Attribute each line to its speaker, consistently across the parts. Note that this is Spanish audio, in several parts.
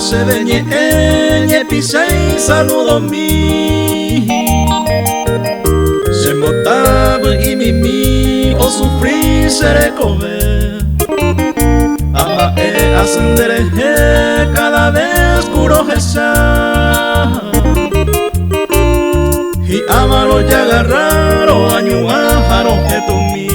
Speaker 1: se veñe pisa y saludo mi. Se motaba y mi o sufrí seré comer. Ama ascendere cada vez puro esa. Y amaro ya agarraron añuajaron que tú mi.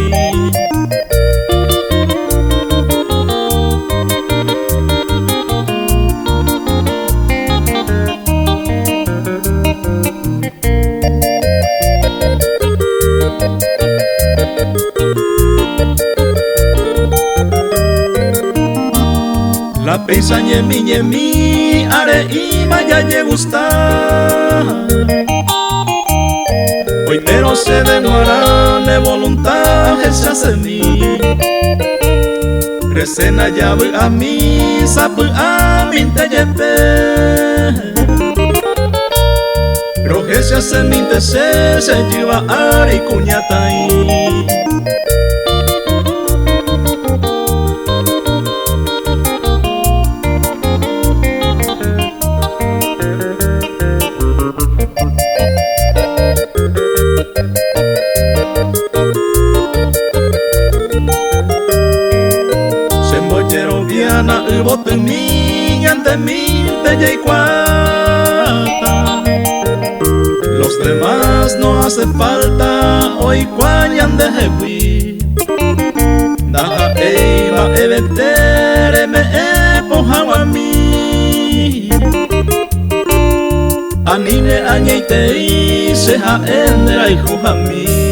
Speaker 1: La peisa ñemi, are y maya ye gusta. Hoy pero se demora de voluntad se hace mí. Resena ya a mí, sapu a mí te lleve. Roje se hace mí te se lleva a y cuñata ahí. Bote mi ante mí te cuata. Los demás no hace falta hoy cuayan de jehui. Daja eiva evetere me epoja a mí. Anine añeite y seja endera hijo a mí.